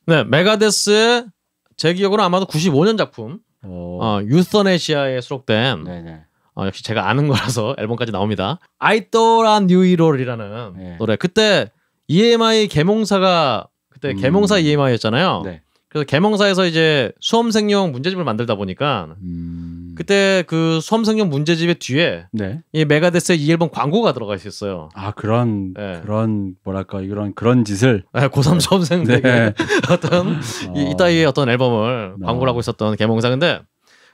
네, 메가데스의 제 기억으로 아마도 95년 작품 유서네시아에 수록된 네네. 역시 제가 아는 거라서 앨범까지 나옵니다. I Thought I Knew It All이라는 네. 노래. 그때 EMI 계몽사가 그때 계몽사 EMI였잖아요. 네. 그래서 계몽사에서 이제 수험생용 문제집을 만들다 보니까 그때 그 수험생용 문제집의 뒤에 네. 이 메가데스의 이 앨범 광고가 들어가 있었어요. 아 그런 뭐랄까 그런 짓을 고3 수험생들에게 네. 어떤 이따위의 어떤 앨범을 광고를 하고 있었던 계몽사. 근데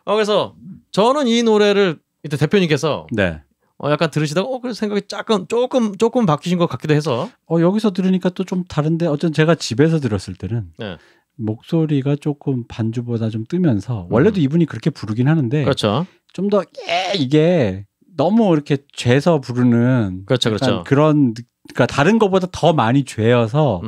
그래서 저는 이 노래를 이때 대표님께서 네. 약간 들으시다가 그래서 생각이 조금 바뀌신 것 같기도 해서 여기서 들으니까 또 좀 다른데 어쩐 제가 집에서 들었을 때는 네. 목소리가 조금 반주보다 좀 뜨면서 원래도 이분이 그렇게 부르긴 하는데 그렇죠. 좀 더 이게 너무 이렇게 죄서 부르는 그렇죠. 그러니까 다른 것보다 더 많이 죄어서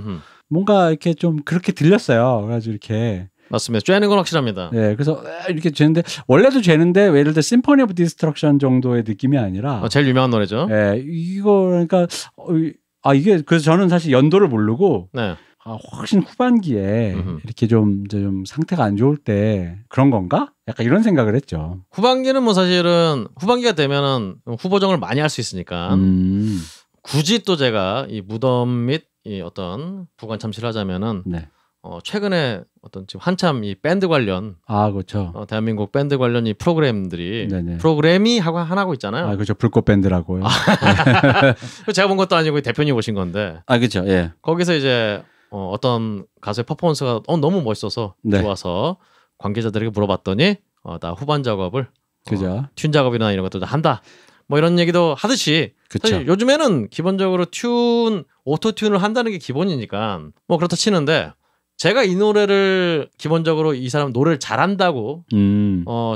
뭔가 이렇게 좀 그렇게 들렸어요. 그래가지고 이렇게 맞습니다. 쬐는 건 확실합니다. 네, 그래서 이렇게 죄는데 원래도 죄는데 예를 들어 심포니 오브 디스트럭션 정도의 느낌이 아니라 제일 유명한 노래죠. 네, 이거 그러니까 이게 그래서 저는 사실 연도를 모르고 네. 훨씬 후반기에 이렇게 좀 상태가 안 좋을 때 그런 건가? 약간 이런 생각을 했죠. 후반기는 뭐 사실은 후반기가 되면은 후보정을 많이 할 수 있으니까 굳이 또 제가 이 무덤 및 이 어떤 부관 참시를 하자면은 네. 최근에 어떤 지금 한참 이 밴드 관련 그렇죠. 대한민국 밴드 관련 이 프로그램들이 네네. 프로그램이 하고 있잖아요. 그렇죠. 불꽃 밴드라고요. 제가 본 것도 아니고 대표님 오신 건데. 그렇죠. 예. 거기서 이제 어떤 가수의 퍼포먼스가 너무 멋있어서 네. 좋아서 관계자들에게 물어봤더니 나 후반 작업을 그죠. 튠 작업이나 이런 것도 한다. 뭐 이런 얘기도 하듯이 그쵸. 사실 요즘에는 기본적으로 오토 튠을 한다는 게 기본이니까 뭐 그렇다 치는데 제가 이 노래를 기본적으로 이 사람 노래를 잘한다고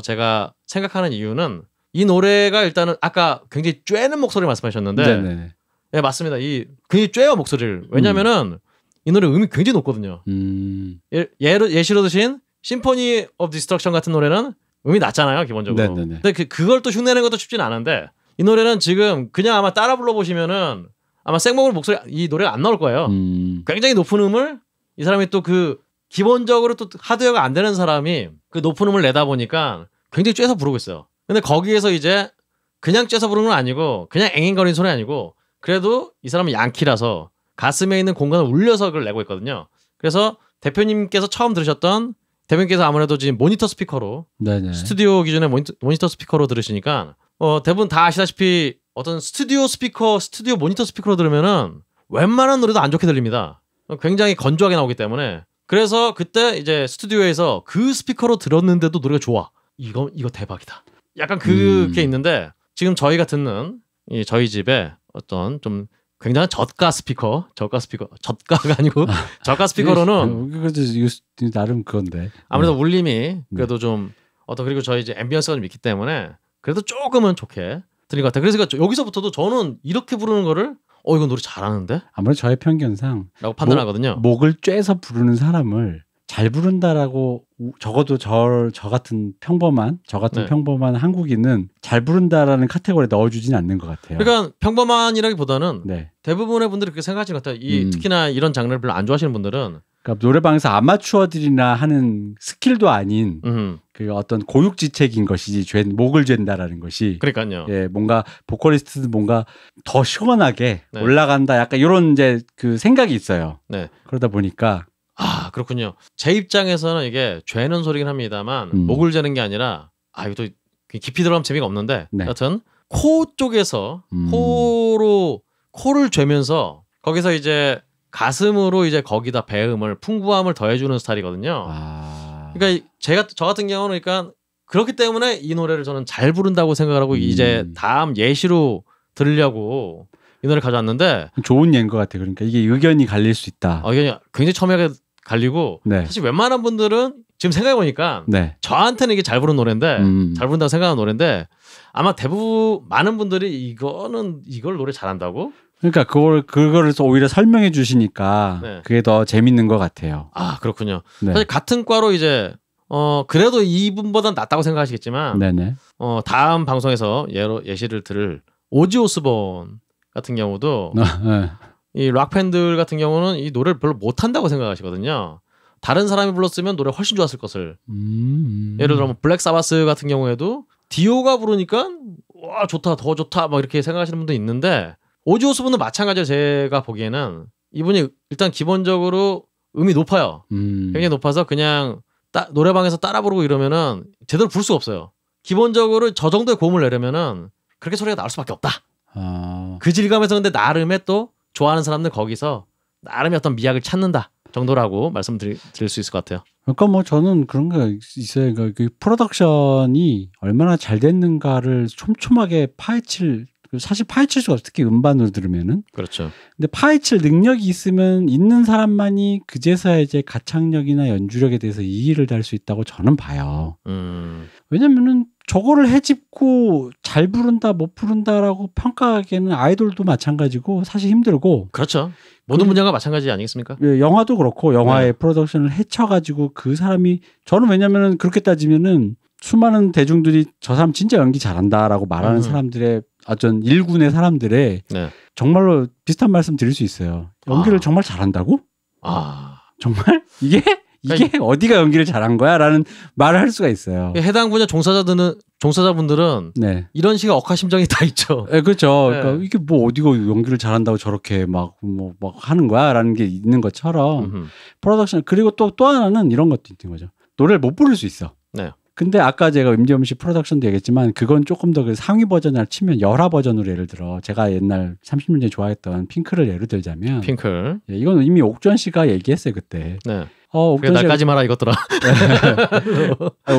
제가 생각하는 이유는 이 노래가 일단은 아까 굉장히 쬐는 목소리 말씀하셨는데 네네. 네, 맞습니다. 굉장히 쬐요 목소리를. 왜냐면은 이 노래 음이 굉장히 높거든요. 예시로 드신 심포니 오브 디스트럭션 같은 노래는 음이 낮잖아요, 기본적으로. 네네네. 근데 그걸 또 흉내내는 것도 쉽진 않은데 이 노래는 지금 그냥 아마 따라 불러보시면은 아마 생목으로 목소리 이 노래가 안 나올 거예요. 굉장히 높은 음을 이 사람이 또 기본적으로 또 하드웨어가 안 되는 사람이 그 높은 음을 내다 보니까 굉장히 쬐서 부르고 있어요. 근데 거기에서 이제 그냥 쬐서 부르는 건 아니고 그냥 앵앵거리는 소리 아니고 그래도 이 사람은 양키라서 가슴에 있는 공간을 울려서 그걸 내고 있거든요. 그래서 대표님께서 처음 들으셨던 대표님께서 아무래도 지금 모니터 스피커로 네네. 스튜디오 기준의 모니터 스피커로 들으시니까 대부분 다 아시다시피 어떤 스튜디오 모니터 스피커로 들으면은 웬만한 노래도 안 좋게 들립니다. 굉장히 건조하게 나오기 때문에. 그래서 그때 이제 스튜디오에서 그 스피커로 들었는데도 노래가 좋아. 이거 대박이다. 약간 그게 있는데 지금 저희가 듣는 저희 집에 어떤 좀 굉장한 저가 스피커가 아니고 저가 스피커로는 그래도 나름 그건데 아무래도 울림이 그래도 좀 그리고 저희 이제 앰비언스가 좀 있기 때문에 그래도 조금은 좋게 들린 것 같아요. 그래서 여기서부터도 저는 이렇게 부르는 거를 이거 노래 잘하는데? 아무래도 저의 편견상 라고 판단하거든요. 목을 쬐서 부르는 사람을 잘 부른다라고 적어도 저 같은 평범한 한국인은 잘 부른다라는 카테고리에 넣어주진 않는 것 같아요. 그러니까 평범한이라기보다는 네. 대부분의 분들이 그렇게 생각하시는 것 같아요. 특히나 이런 장르를 별로 안 좋아하시는 분들은 그러니까 노래방에서 아마추어들이나 하는 스킬도 아닌 그 어떤 고육지책인 것이지 목을 잰다라는 것이 그러니까요. 예, 뭔가 보컬리스트도 뭔가 더 시원하게 올라간다 약간 이런 이제 그 생각이 있어요. 네. 그러다 보니까 그렇군요. 제 입장에서는 이게 죄는 소리긴 합니다만 목을 재는 게 아니라 이것도 깊이 들어가면 재미가 없는데 여튼 코 쪽에서 코를 죄면서 거기서 이제 가슴으로 이제 거기다 배음을 풍부함을 더해주는 스타일이거든요. 그러니까 저 같은 경우는 그러니까 그렇기 때문에 이 노래를 저는 잘 부른다고 생각을 하고 이제 다음 예시로 들으려고 이 노래를 가져왔는데 좋은 예인 것 같아요. 그러니까 이게 의견이 갈릴 수 있다. 의견이 굉장히 첨예하게 갈리고 사실 웬만한 분들은 지금 생각해보니까 저한테는 이게 잘 부른 노래인데 잘 부른다고 생각하는 노래인데 아마 대부분 많은 분들이 이걸 노래 잘한다고? 그러니까 그거를 오히려 설명해 주시니까 그게 더 재밌는 것 같아요. 그렇군요. 사실 같은 과로 이제 그래도 이분보단 낫다고 생각하시겠지만 다음 방송에서 예시를 들을 오지 오스본 같은 경우도 이 락 팬들 같은 경우는 이 노래를 별로 못한다고 생각하시거든요. 다른 사람이 불렀으면 노래 훨씬 좋았을 것을. 예를 들어 뭐 블랙 사바스 같은 경우에도 디오가 부르니까 와 좋다 더 좋다 막 이렇게 생각하시는 분도 있는데 오지 오스본은 마찬가지로 제가 보기에는 이분이 일단 기본적으로 음이 높아요. 굉장히 높아서 그냥 노래방에서 따라 부르고 이러면은 제대로 부를 수가 없어요. 기본적으로 저 정도의 고음을 내려면은 그렇게 소리가 나올 수밖에 없다. 그 질감에서 근데 나름의 또 좋아하는 사람들 거기서 나름의 어떤 미학을 찾는다 정도라고 말씀드릴 수 있을 것 같아요. 그러니까 뭐 저는 그런 거 있어요. 그 프로덕션이 얼마나 잘 됐는가를 촘촘하게 사실 파헤칠 수가 없어요. 특히 음반으로 들으면은. 그렇죠. 근데 파헤칠 능력이 있는 사람만이 그제서야 이제 가창력이나 연주력에 대해서 이의를 달 수 있다고 저는 봐요. 왜냐면은 저거를 헤집고 잘 부른다 못 부른다라고 평가하기에는 아이돌도 마찬가지고 사실 힘들고. 그렇죠. 모든 분야가 마찬가지 아니겠습니까? 예, 영화도 그렇고 영화의 프로덕션을 헤쳐가지고 그 사람이 저는 왜냐면은 그렇게 따지면은 수많은 대중들이 저 사람 진짜 연기 잘한다라고 말하는 사람들의 어떤 일군의 사람들의 정말로 비슷한 말씀 드릴 수 있어요. 연기를 정말 잘한다고? 정말? 이게 어디가 연기를 잘한 거야? 라는 말을 할 수가 있어요. 해당 분야 종사자분들은 이런 식의 억하심정이 다 있죠. 네, 그렇죠. 그러니까 이게 뭐 어디가 연기를 잘한다고 저렇게 막 하는 거야? 라는 게 있는 것처럼 프로덕션 그리고 또 하나는 이런 것도 있는 거죠. 노래를 못 부를 수 있어. 근데 아까 제가 임재범 씨 프로덕션도 얘기했지만 그건 조금 더 그 상위 버전을 치면 열화 버전으로 예를 들어 제가 옛날 30년 전에 좋아했던 핑크를 예를 들자면 핑클 이건 이미 옥전 씨가 얘기했어요 그때. 옥전 날까지 마라 이것들아.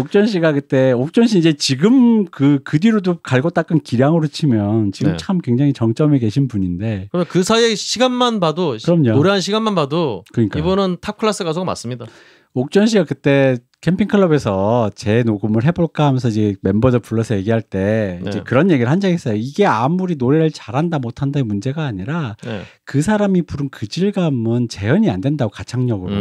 옥전 씨가 그때 옥전 씨 이제 지금 그 뒤로도 갈고 닦은 기량으로 치면 지금 참 굉장히 정점에 계신 분인데. 그러면 그 사이에 시간만 봐도 노래한 시간만 봐도 이분은 탑 클래스 가수가 맞습니다. 옥전 씨가 그때 캠핑클럽에서 재녹음을 해볼까 하면서 이제 멤버들 불러서 얘기할 때 이제 그런 얘기를 한 적이 있어요. 이게 아무리 노래를 잘한다 못한다의 문제가 아니라 그 사람이 부른 그 질감은 재현이 안 된다고 가창력으로.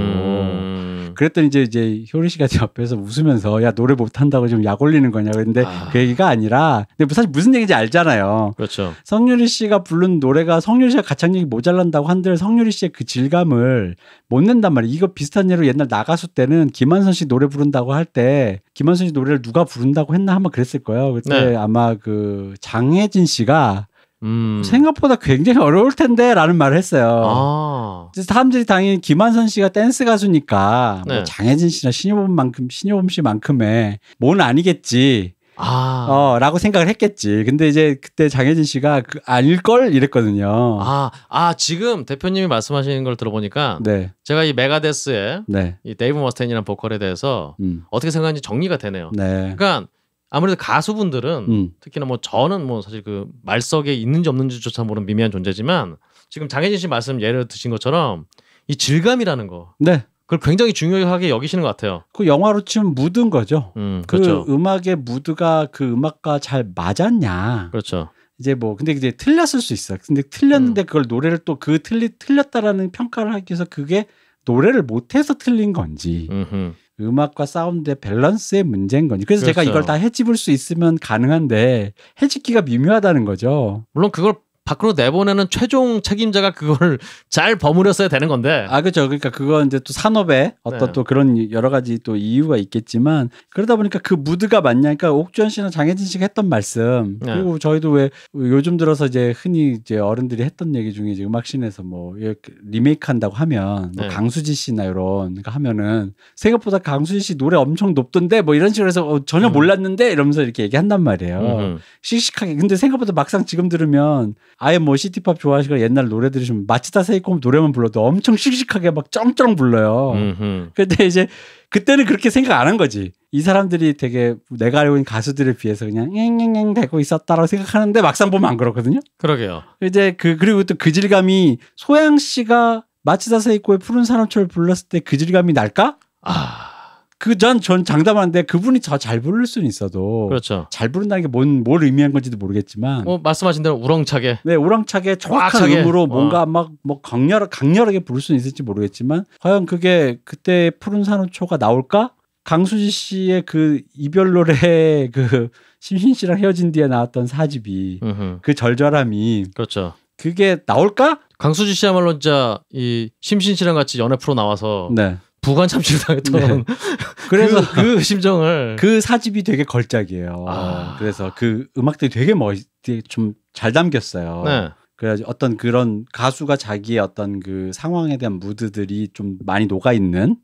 그랬더니 이제 효리 씨가 옆에서 웃으면서 야 노래 못한다고 지금 약 올리는 거냐 그런데 그 얘기가 아니라 근데 사실 무슨 얘기인지 알잖아요. 그렇죠. 성유리 씨가 부른 노래가 성유리 씨가 가창력이 모자란다고 한들 성유리 씨의 그 질감을 못 낸단 말이에요. 이거 비슷한 예로 옛날 나가수 때는 김한선 씨 노래 부른다고 할 때 김한선 씨 노래를 누가 부른다고 했나 한번 그랬을 거예요. 그때 아마 그 장혜진 씨가 생각보다 굉장히 어려울 텐데 라는 말을 했어요. 그래서 사람들이 당연히 김한선 씨가 댄스 가수니까 뭐 장혜진 씨나 신여범 씨만큼의 뭐는 아니겠지. 라고 생각을 했겠지. 근데 이제 그때 장혜진 씨가 아닐걸? 이랬거든요. 지금 대표님이 말씀하시는 걸 들어보니까 제가 이 메가데스의 이 데이브 머스테인이라는 보컬에 대해서 어떻게 생각하는지 정리가 되네요. 그러니까 아무래도 가수분들은 특히나 뭐 저는 뭐 사실 그 말석에 있는지 없는지조차 모르는 미미한 존재지만 지금 장혜진 씨 말씀 예를 드신 것처럼 이 질감이라는 거. 그걸 굉장히 중요하게 여기시는 것 같아요. 그 영화로 치면 무드인 거죠. 그렇죠. 그 음악의 무드가 그 음악과 잘 맞았냐. 그렇죠. 이제 뭐 근데 이제 틀렸을 수 있어. 근데 틀렸는데 그걸 노래를 또 틀렸다라는 평가를 하기 위해서 그게 노래를 못해서 틀린 건지. 음악과 사운드의 밸런스의 문제인 건지. 그래서 제가 이걸 다 헤집을 수 있으면 가능한데 헤집기가 미묘하다는 거죠. 물론 그걸 밖으로 내보내는 최종 책임자가 그걸 잘 버무렸어야 되는 건데. 그렇죠. 그러니까 그건 이제 또 산업의 어떤 또 그런 여러 가지 또 이유가 있겠지만 그러다 보니까 그 무드가 맞냐. 그러니까 옥주현 씨나 장혜진 씨가 했던 말씀 그리고 저희도 왜 요즘 들어서 이제 흔히 이제 어른들이 했던 얘기 중에 이제 음악씬에서 뭐 이렇게 리메이크 한다고 하면 뭐 강수지 씨나 이런 거 하면은 생각보다 강수지 씨 노래 엄청 높던데 뭐 이런 식으로 해서 전혀 몰랐는데 이러면서 이렇게 얘기한단 말이에요. 씩씩하게. 근데 생각보다 막상 지금 들으면 아예 뭐 시티팝 좋아하시거나 옛날 노래 들으시면 마치다 세이콤 노래만 불러도 엄청 씩씩하게 막 쩡쩡 불러요. 근데 이제 그때는 그렇게 생각 안 한 거지. 이 사람들이 되게 내가 알고 있는 가수들에 비해서 그냥 앵앵앵 대고 있었다라고 생각하는데 막상 보면 안 그렇거든요. 그러게요. 이제 그리고 또 그 질감이 소양 씨가 마치다 세이코의 푸른 사람처럼 불렀을 때 그 질감이 날까? 전 장담하는데 그분이 더 잘 부를 수는 있어도 그렇죠. 잘 부른다는 게 뭘 의미한 건지도 모르겠지만 뭐 말씀하신 대로 우렁차게 우렁차게 정확한 음으로 뭔가 막 뭐 강렬하게 부를 수는 있을지 모르겠지만 과연 그게 그때 푸른 산호초가 나올까? 강수지 씨의 그 이별 노래 그 심신 씨랑 헤어진 뒤에 나왔던 4집이 그 절절함이 그렇죠. 그게 나올까? 강수지 씨야말로 진짜 이 심신 씨랑 같이 연애 프로 나와서 부관 참치를 당했던 그래서 그 심정을 그 사집이 되게 걸작이에요. 그래서 그 음악들이 되게 좀 잘 담겼어요. 네. 그래서 어떤 그런 가수가 자기의 어떤 그 상황에 대한 무드들이 좀 많이 녹아 있는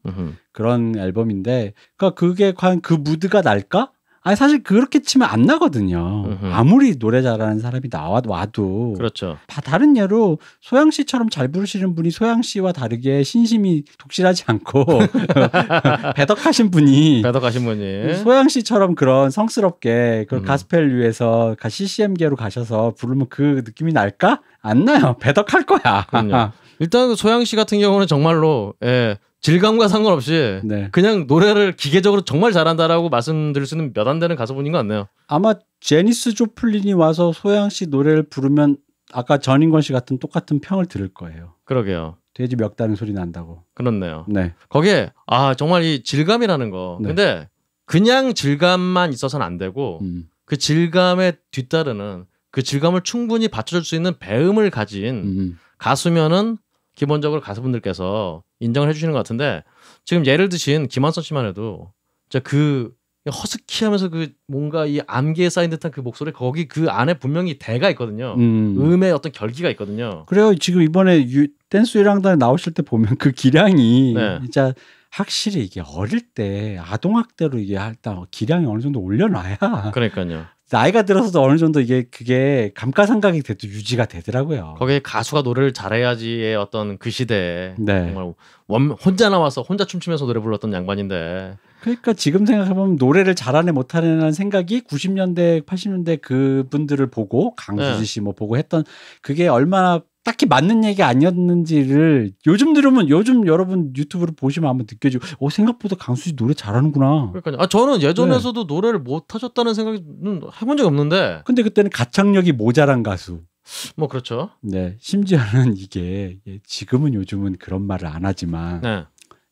그런 앨범인데, 그러니까 그게 과연 그 무드가 날까? 아니 사실 그렇게 치면 안 나거든요. 아무리 노래 잘하는 사람이 와도. 그렇죠. 다른 예로 소양 씨처럼 잘 부르시는 분이 소양 씨와 다르게 신심이 독실하지 않고 배덕하신 분이 소양 씨처럼 그런 성스럽게 그 가스펠류에서 CCM계로 가셔서 부르면 그 느낌이 날까? 안 나요. 배덕할 거야. 일단 그 소양 씨 같은 경우는 정말로 질감과 상관없이 네. 그냥 노래를 기계적으로 정말 잘한다라고 말씀드릴 수 있는 몇 안 되는 가수분인 것 같네요. 아마 제니스 조플린이 와서 소양 씨 노래를 부르면 아까 전인권 씨 같은 똑같은 평을 들을 거예요. 그러게요. 돼지 멱다는 소리 난다고. 그렇네요. 네. 거기에 정말 이 질감이라는 거. 네. 근데 그냥 질감만 있어서는 안 되고 그 질감에 뒤따르는 그 질감을 충분히 받쳐줄 수 있는 배음을 가진 가수면은 기본적으로 가수분들께서 인정을 해주시는 것 같은데, 지금 예를 드신 김한선 씨만 해도 진짜 그 허스키하면서 그 뭔가 이 암기에 쌓인 듯한 그 목소리, 거기 그 안에 분명히 대가 있거든요. 음의 어떤 결기가 있거든요. 그래요. 지금 이번에 댄스 유랑단에 나오실 때 보면 그 기량이 진짜 확실히 이게 어릴 때 아동학대로 이게 일단 기량이 어느 정도 올려놔야. 그러니까요. 나이가 들어서도 어느 정도 그게 감가상각이 돼도 유지가 되더라고요. 거기에 가수가 노래를 잘해야지의 어떤 그 시대에 정말 혼자 나와서 혼자 춤추면서 노래 불렀던 양반인데. 그러니까 지금 생각해보면 노래를 잘하네 못하네라는 생각이 90년대 80년대 그분들을 보고 강수지 씨 뭐 보고 했던 그게 얼마나 딱히 맞는 얘기 아니었는지를 요즘 들으면, 요즘 여러분 유튜브를 보시면 한번 느껴지고 생각보다 강수지 노래 잘하는구나. 그러니까 저는 예전에서도 노래를 못 하셨다는 생각은 해본 적이 없는데, 근데 그때는 가창력이 모자란 가수. 뭐 그렇죠. 네, 심지어는 이게 지금은 요즘은 그런 말을 안 하지만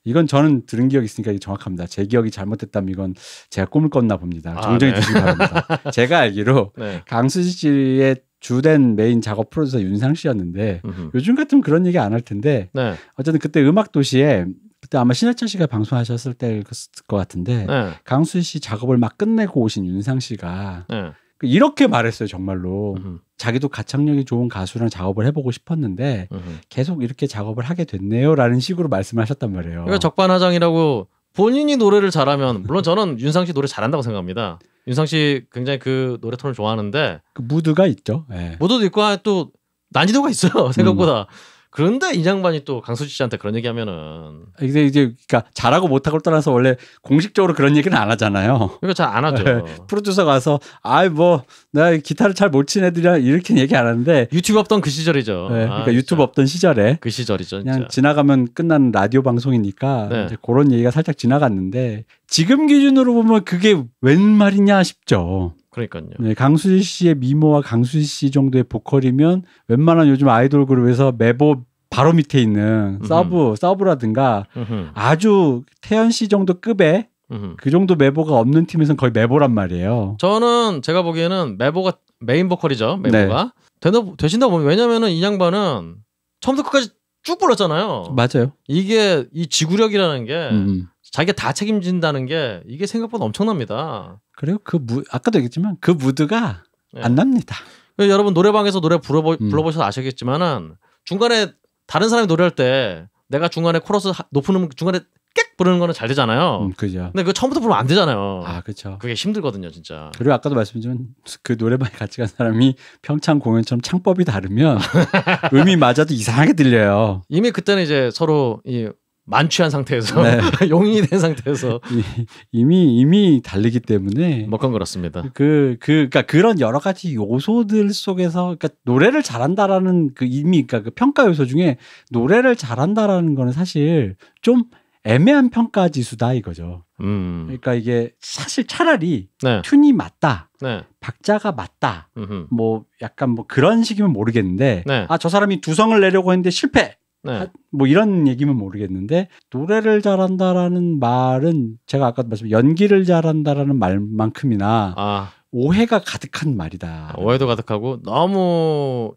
이건 저는 들은 기억이 있으니까 정확합니다. 제 기억이 잘못됐다면 이건 제가 꿈을 꿨나 봅니다. 정정해 주시기 바랍니다. 제가 알기로 강수지 씨의 주된 메인 작업 프로듀서 윤상 씨였는데 요즘 같으면 그런 얘기 안 할 텐데 어쨌든 그때 음악도시에 그때 아마 신해철 씨가 방송하셨을 때일 것 같은데 강수지 씨 작업을 막 끝내고 오신 윤상 씨가 이렇게 말했어요. 정말로 자기도 가창력이 좋은 가수랑 작업을 해보고 싶었는데 계속 이렇게 작업을 하게 됐네요 라는 식으로 말씀하셨단 말이에요. 그러니까 적반하장이라고. 본인이 노래를 잘하면, 물론 저는 윤상 씨 노래 잘한다고 생각합니다. 윤상 씨 굉장히 그 노래 톤을 좋아하는데 그 무드가 있죠. 무드도 있고 또 난이도가 있어요. 생각보다. 그런데 이 양반이 또 강수지 씨한테 그런 얘기하면은 이제 그러니까 잘하고 못하고 떠나서 원래 공식적으로 그런 얘기는 안 하잖아요. 그러니까 잘 안 하죠. 프로듀서 가서 나 기타를 잘 못 치는 애들이야 이렇게 얘기 안 하는데, 유튜브 없던 그 시절이죠. 그러니까 유튜브 없던 시절에 그 시절이죠. 진짜. 그냥 지나가면 끝나는 라디오 방송이니까 이제 그런 얘기가 살짝 지나갔는데, 지금 기준으로 보면 그게 웬 말이냐 싶죠. 그러니까요. 강수지 씨의 미모와 강수지 씨 정도의 보컬이면 웬만한 요즘 아이돌 그룹에서 메보 바로 밑에 있는 서브라든가 아주 태연 씨 정도 급의 그 정도 메보가 없는 팀에서는 거의 메보란 말이에요. 저는 제가 보기에는 메보가 메인 보컬이죠. 메보가 되신다고 보면, 왜냐면은 이 양반은 처음부터 끝까지 쭉 불렀잖아요. 맞아요. 이게 이 지구력이라는 게 자기가 다 책임진다는 게 이게 생각보다 엄청납니다. 그래요? 아까도 얘기했지만 그 무드가 안 납니다. 여러분 노래방에서 노래 불러보셔서 아시겠지만은 중간에 다른 사람이 노래할 때 내가 중간에 코러스 높은 음 중간에 꽥 부르는 거는 잘 되잖아요. 그죠. 근데 그거 처음부터 부르면 안 되잖아요. 그렇죠. 그게 힘들거든요, 진짜. 그리고 아까도 말씀드렸지만 그 노래방에 같이 간 사람이 평창 공연처럼 창법이 다르면 음이 맞아도 이상하게 들려요. 이미 그때는 이제 서로 만취한 상태에서 용인이 된 상태에서 이미 달리기 때문에 그건 그렇습니다. 그러니까 그런 여러 가지 요소들 속에서, 그러니까 노래를 잘한다라는 그러니까 그 평가 요소 중에 노래를 잘한다라는 거는 사실 좀 애매한 평가 지수다 이거죠. 그러니까 이게 사실 차라리 튠이 맞다, 박자가 맞다, 뭐 약간 뭐 그런 식이면 모르겠는데 저 사람이 두성을 내려고 했는데 실패. 뭐 이런 얘기면 모르겠는데, 노래를 잘한다라는 말은 제가 아까도 말씀드린 연기를 잘한다라는 말만큼이나 오해가 가득한 말이다. 오해도 가득하고 너무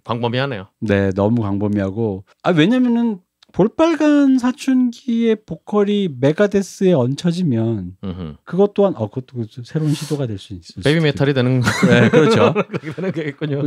광범위하네요. 네, 너무 광범위하고 왜냐면은 볼빨간 사춘기의 보컬이 메가데스에 얹혀지면 그것 또한 그것도 새로운 시도가 될 수 있어요. 베이비 메탈이 되는 네, 그렇죠. 그렇게 되는 거겠군요.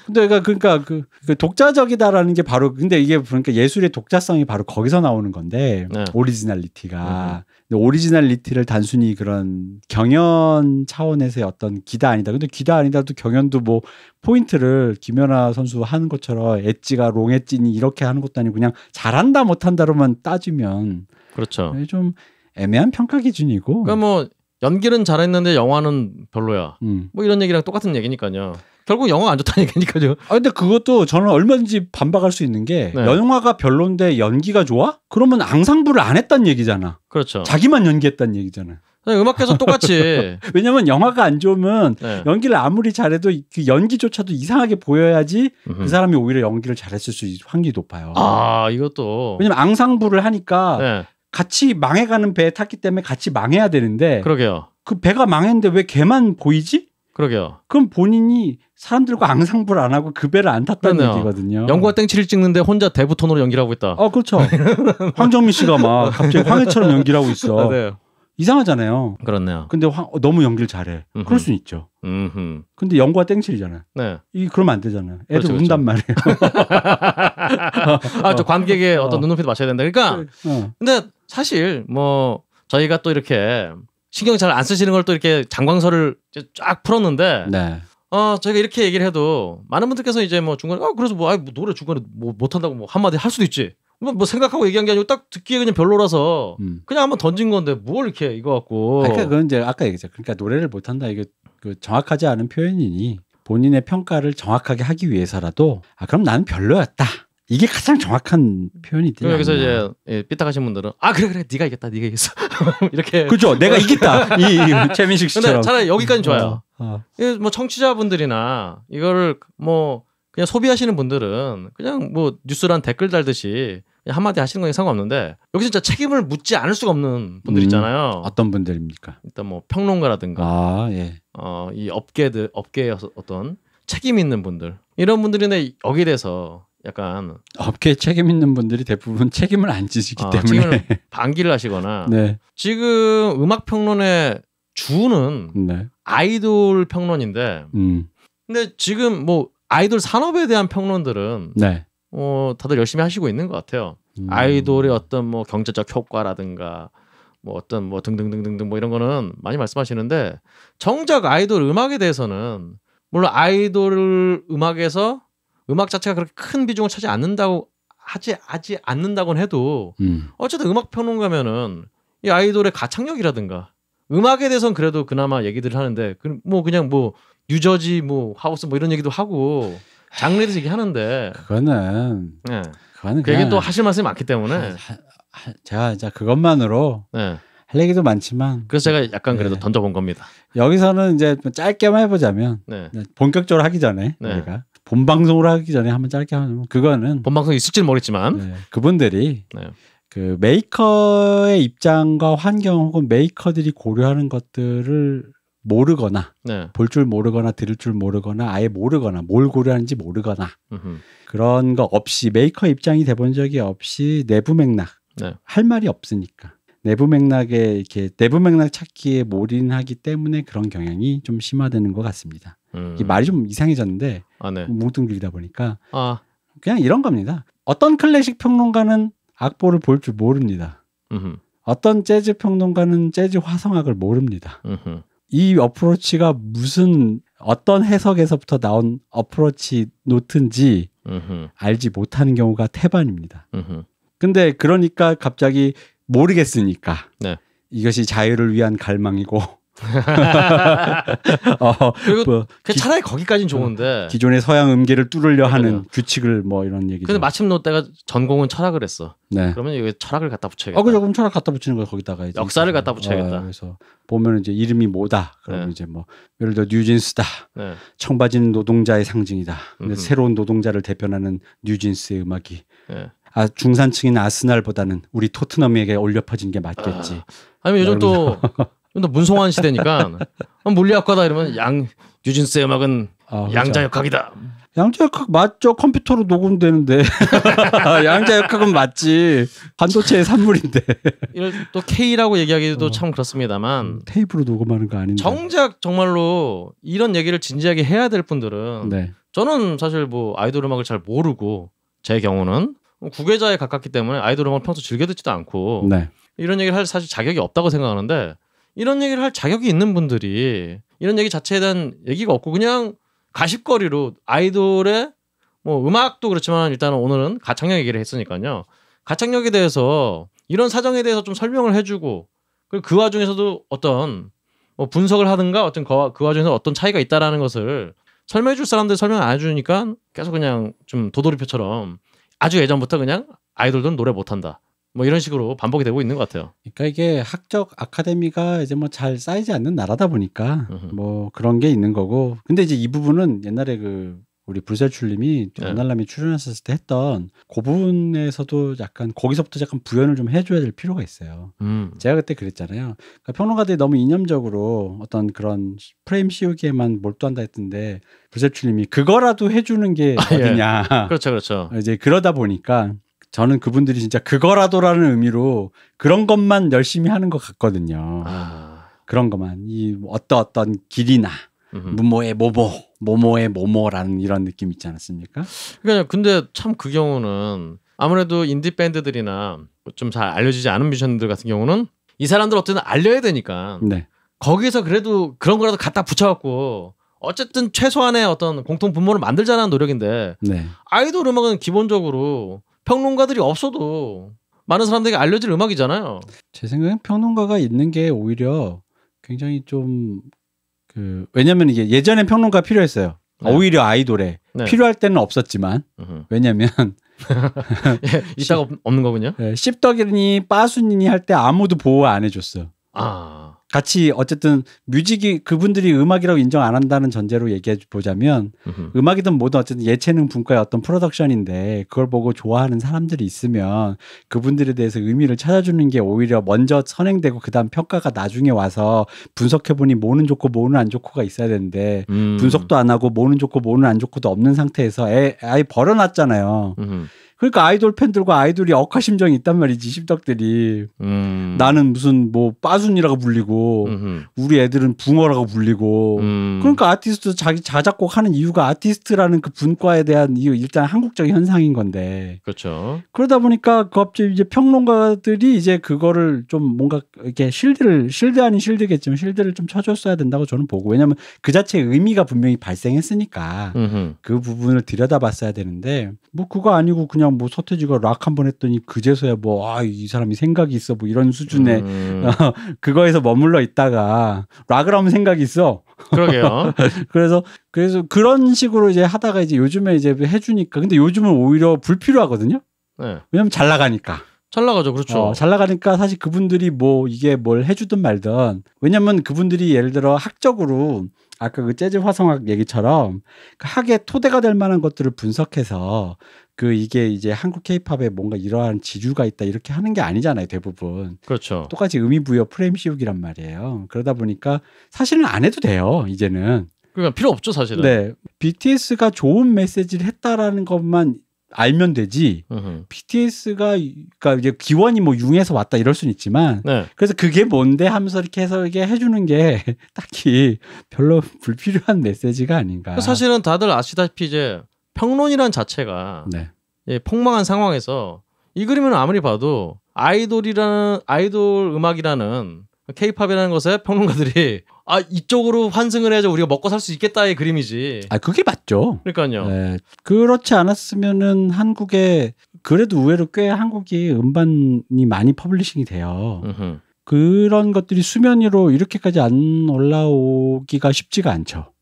근데 그러니까 그 독자적이다라는 게 바로 근데 이게 그러니까 예술의 독자성이 바로 거기서 나오는 건데 네. 오리지널리티가. 근데 오리지널리티를 단순히 그런 경연 차원에서의 어떤 기다 아니다. 근데 기다 아니다도 경연도 뭐 포인트를 김연아 선수 하는 것처럼 엣지가 롱엣지니 이렇게 하는 것도 아니고 그냥 잘한다 못한다로만 따지면 그렇죠. 좀 애매한 평가 기준이고. 그러니까 뭐 연기는 잘했는데 영화는 별로야. 뭐 이런 얘기랑 똑같은 얘기니까요. 결국 영화가 안 좋다는 얘기니까요. 근데 그것도 저는 얼마든지 반박할 수 있는 게 네. 영화가 별론데 연기가 좋아? 그러면 앙상블을 안 했단 얘기잖아. 그렇죠. 자기만 연기했단 얘기잖아. 음악계에서 똑같이. 왜냐면 영화가 안 좋으면 네. 연기를 아무리 잘해도 그 연기조차도 이상하게 보여야지 그 사람이 오히려 연기를 잘했을 수 있을 확률이 높아요. 이것도. 왜냐면 앙상블을 하니까 네. 같이 망해가는 배에 탔기 때문에 같이 망해야 되는데 그러게요. 그 배가 망했는데 왜 걔만 보이지? 그러게요. 그럼 본인이 사람들과 앙상블 안 하고 그 배를 안 탔다는 그러네요. 얘기거든요. 영구와 땡치를 찍는데 혼자 대부톤으로 연기를 하고 있다. 그렇죠. 황정민 씨가 막 갑자기 황해처럼 연기를 하고 있어. 네. 이상하잖아요. 그렇네요. 근데 너무 연기를 잘해. 그럴 수는 있죠. 근데 영구와 땡칠이잖아. 네. 그러면 안 되잖아. 애들 그렇죠, 운단 말이에요. 저 관객의 어떤 눈높이도 맞춰야 된다. 그러니까 근데 사실 뭐 저희가 또 이렇게 신경 잘 안 쓰시는 걸 또 이렇게 장광설을 쫙 풀었는데 네. 저희가 이렇게 얘기를 해도 많은 분들께서 이제 뭐 중간에 그래서 뭐 노래 중간에 뭐 못한다고 뭐 한마디 할 수도 있지. 뭐 생각하고 얘기한 게 아니고 딱 듣기에 그냥 별로라서 그냥 한번 던진 건데 뭘 이렇게 이거 갖고. 그러니까 그건 이제 아까 얘기했죠. 그러니까 노래를 못한다 이게 그 정확하지 않은 표현이니 본인의 평가를 정확하게 하기 위해서라도 그럼 나는 별로였다. 이게 가장 정확한 표현이 되지 않나. 그래서 이제 삐딱하신 분들은 그래 네가 이겼다 네가 이겼어 이렇게 그렇죠. 내가 이겼다 이 최민식 씨처럼. 근데 차라리 여기까지는 좋아요. 뭐 청취자분들이나 이거를 뭐 그냥 소비하시는 분들은 그냥 뭐 뉴스란 댓글 달듯이 그냥 한마디 하시는 거에 상관없는데 여기 진짜 책임을 묻지 않을 수가 없는 분들 있잖아요. 어떤 분들입니까? 일단 뭐 평론가라든가 예. 이 업계의 어떤 책임 있는 분들 이런 분들인데 여기에 대해서 약간 업계에 책임 있는 분들이 대부분 책임을 안 지시기 때문에 반기를 하시거나 네. 지금 음악 평론의 주는 네. 아이돌 평론인데 근데 지금 뭐 아이돌 산업에 대한 평론들은 네. 다들 열심히 하시고 있는 것 같아요. 아이돌의 어떤 뭐 경제적 효과라든가 뭐 어떤 뭐 등등등등등 뭐 이런 거는 많이 말씀하시는데 정작 아이돌 음악에 대해서는 물론 아이돌 음악에서 음악 자체가 그렇게 큰 비중을 차지 하지 않는다고는 해도 어쨌든 음악 평론가면은 이 아이돌의 가창력이라든가 음악에 대해서는 그래도 그나마 얘기들을 하는데 뭐 그냥 뭐 뉴저지 뭐 하우스 뭐 이런 얘기도 하고 장르에 대해서 얘기하는데 그거는 그 얘기는 또 하실 말씀이 많기 때문에 제가 그것만으로 할 얘기도 많지만 그래서 제가 약간 그래도 던져본 겁니다. 여기서는 이제 짧게만 해보자면 본격적으로 하기 전에 우리가 본방송으로 하기 전에 한번 짧게 하면 그거는 본방송이 있을지는 모르겠지만 그분들이 그 메이커의 입장과 환경 혹은 메이커들이 고려하는 것들을 모르거나 볼 줄 모르거나 들을 줄 모르거나 아예 모르거나 뭘 고려하는지 모르거나 그런 거 없이 메이커 입장이 돼본 적이 없이 내부 맥락 할 말이 없으니까 내부 맥락에 이렇게 내부 맥락 찾기에 몰인하기 때문에 그런 경향이 좀 심화되는 것 같습니다. 이 말이 좀 이상해졌는데 뭉뚱그리다 보니까 그냥 이런 겁니다. 어떤 클래식 평론가는 악보를 볼 줄 모릅니다. 어떤 재즈 평론가는 재즈 화성학을 모릅니다. 이 어프로치가 무슨 어떤 해석에서부터 나온 어프로치 노트인지 알지 못하는 경우가 태반입니다. 근데 그러니까 갑자기 모르겠으니까 이것이 자유를 위한 갈망이고 그리고 차라리 거기까지는 좋은데 기존의 서양 음계를 뚫으려 하는 규칙을 뭐 이런 얘기죠. 근데 마침 너 때가 전공은 철학을 했어. 그러면 여기 철학을 갖다 붙여야겠다. 그죠. 그럼 철학 갖다 붙이는 거 거기다가 이제 역사를 갖다 붙여야겠다. 그래서 보면 이제 이름이 뭐다. 그러면 이제 뭐 예를 들어 뉴진스다. 청바지는 노동자의 상징이다. 근데 새로운 노동자를 대변하는 뉴진스의 음악이 중산층인 아스날보다는 우리 토트넘에게 올려 퍼진 게 맞겠지. 아니면 요즘 또 문송환 시대니까 물리학과다 이러면 뉴진스의 음악은 양자역학이다. 양자역학 맞죠? 컴퓨터로 녹음되는데 양자역학은 맞지. 반도체의 산물인데. 이걸 또 K라고 얘기하기도 참 그렇습니다만 테이프로 녹음하는 거 아닌데. 정작 정말로 이런 얘기를 진지하게 해야 될 분들은 네. 저는 사실 뭐 아이돌 음악을 잘 모르고 제 경우는 구계자에 가깝기 때문에 아이돌 음악을 평소 즐겨 듣지도 않고 네. 이런 얘기를 할 사실 자격이 없다고 생각하는데 이런 얘기를 할 자격이 있는 분들이 이런 얘기 자체에 대한 얘기가 없고 그냥 가십거리로 아이돌의 뭐 음악도 그렇지만 일단은 오늘은 가창력 얘기를 했으니까요. 가창력에 대해서 이런 사정에 대해서 좀 설명을 해주고 그리고 그 와중에서도 어떤 뭐 분석을 하든가 어떤 그 와중에서 어떤 차이가 있다라는 것을 설명해줄 사람들 설명 안 해주니까 계속 그냥 좀 도돌이표처럼 아주 예전부터 그냥 아이돌들은 노래 못한다. 뭐 이런 식으로 반복이 되고 있는 것 같아요. 그러니까 이게 학적 아카데미가 이제 뭐 잘 쌓이지 않는 나라다 보니까 뭐 그런 게 있는 거고. 근데 이제 이 부분은 옛날에 그 우리 불셀출님이 원날람이 출연했을 때 했던 그 부분에서도 약간 거기서부터 약간 부연을 좀 해줘야 될 필요가 있어요. 제가 그때 그랬잖아요. 그러니까 평론가들이 너무 이념적으로 어떤 그런 프레임 씌우기에만 몰두한다 했던데 불셀출님이 그거라도 해주는 게 어디냐. 예. 그렇죠, 그렇죠. 이제 그러다 보니까. 저는 그분들이 진짜 그거라도라는 의미로 그런 것만 열심히 하는 것 같거든요. 그런 것만 이 어떤 길이나 무모의 모모의 모모라는 이런 느낌 있지 않았습니까? 그러니까 근데 참 그 경우는 아무래도 인디 밴드들이나 좀 잘 알려지지 않은 뮤지션들 같은 경우는 이 사람들 어쨌든 알려야 되니까 네. 거기서 그래도 그런 거라도 갖다 붙여갖고 어쨌든 최소한의 어떤 공통 분모를 만들자는 노력인데 네. 아이돌 음악은 기본적으로 평론가들이 없어도 많은 사람들에게 알려질 음악이잖아요. 제 생각엔 평론가가 있는 게 오히려 굉장히 좀 왜냐면 이게 예전엔 평론가 필요했어요. 네. 오히려 아이돌에 네. 필요할 때는 없었지만 왜냐면 예, 이따가 없는 거군요. 네, 씹덕이니 빠순이니 할 때 아무도 보호 안 해줬어. 같이 어쨌든 뮤직이 그분들이 음악이라고 인정 안 한다는 전제로 얘기해 보자면 음악이든 뭐든 어쨌든 예체능 분과의 어떤 프로덕션인데 그걸 보고 좋아하는 사람들이 있으면 그분들에 대해서 의미를 찾아주는 게 오히려 먼저 선행되고 그다음 평가가 나중에 와서 분석해보니 뭐는 좋고 뭐는 안 좋고가 있어야 되는데 분석도 안 하고 뭐는 좋고 뭐는 안 좋고도 없는 상태에서 아예 버려놨잖아요. 그러니까 아이돌 팬들과 아이돌이 억하심정이 있단 말이지. 씹덕들이 나는 무슨 뭐 빠순이라고 불리고 우리 애들은 붕어라고 불리고 그러니까 아티스트 자기 자작곡 하는 이유가 아티스트라는 그 분과에 대한 이유 일단 한국적인 현상인 건데 그렇죠. 그러다 보니까 갑자기 이제 평론가들이 이제 그거를 좀 뭔가 이렇게 실드 아닌 실드겠지만 실드를 좀 쳐줬어야 된다고 저는 보고 왜냐하면 그 자체의 의미가 분명히 발생했으니까 그 부분을 들여다봤어야 되는데 뭐 그거 아니고 그냥 뭐 서태지가 락 한 번 했더니 그제서야 뭐 이 사람이 생각이 있어 뭐 이런 수준의 그거에서 머물러 있다가 락을 하면 생각이 있어. 그러게요. 그래서 그런 식으로 이제 하다가 이제 요즘에 이제 해주니까 근데 요즘은 오히려 불필요하거든요. 네. 왜냐면 잘 나가니까. 잘 나가죠, 그렇죠. 잘 나가니까 사실 그분들이 뭐 이게 뭘 해주든 말든 왜냐면 그분들이 예를 들어 학적으로 아까 그 재즈 화성학 얘기처럼 그 학의 토대가 될 만한 것들을 분석해서 이게 이제 한국 케이팝에 뭔가 이러한 지주가 있다 이렇게 하는 게 아니잖아요, 대부분. 그렇죠. 똑같이 의미 부여 프레임 씌우기란 말이에요. 그러다 보니까 사실은 안 해도 돼요, 이제는. 그러니까 필요 없죠, 사실은. 네. BTS가 좋은 메시지를 했다라는 것만 알면 되지. BTS가 그러니까 이제 기원이 뭐 융에서 왔다 이럴 수는 있지만 네. 그래서 그게 뭔데 하면서 이렇게 해서 이게 해주는 게 딱히 별로 불필요한 메시지가 아닌가. 사실은 다들 아시다시피 이제 평론이란 자체가 네. 예, 폭망한 상황에서 이 그림은 아무리 봐도 아이돌 음악이라는 K-팝이라는 것에 평론가들이 이쪽으로 환승을 해야지 우리가 먹고 살 수 있겠다의 그림이지. 그게 맞죠. 그러니까요. 네. 그렇지 않았으면은 한국에 그래도 의외로 꽤 한국이 음반이 많이 퍼블리싱이 돼요. 그런 것들이 수면 위로 이렇게까지 안 올라오기가 쉽지가 않죠.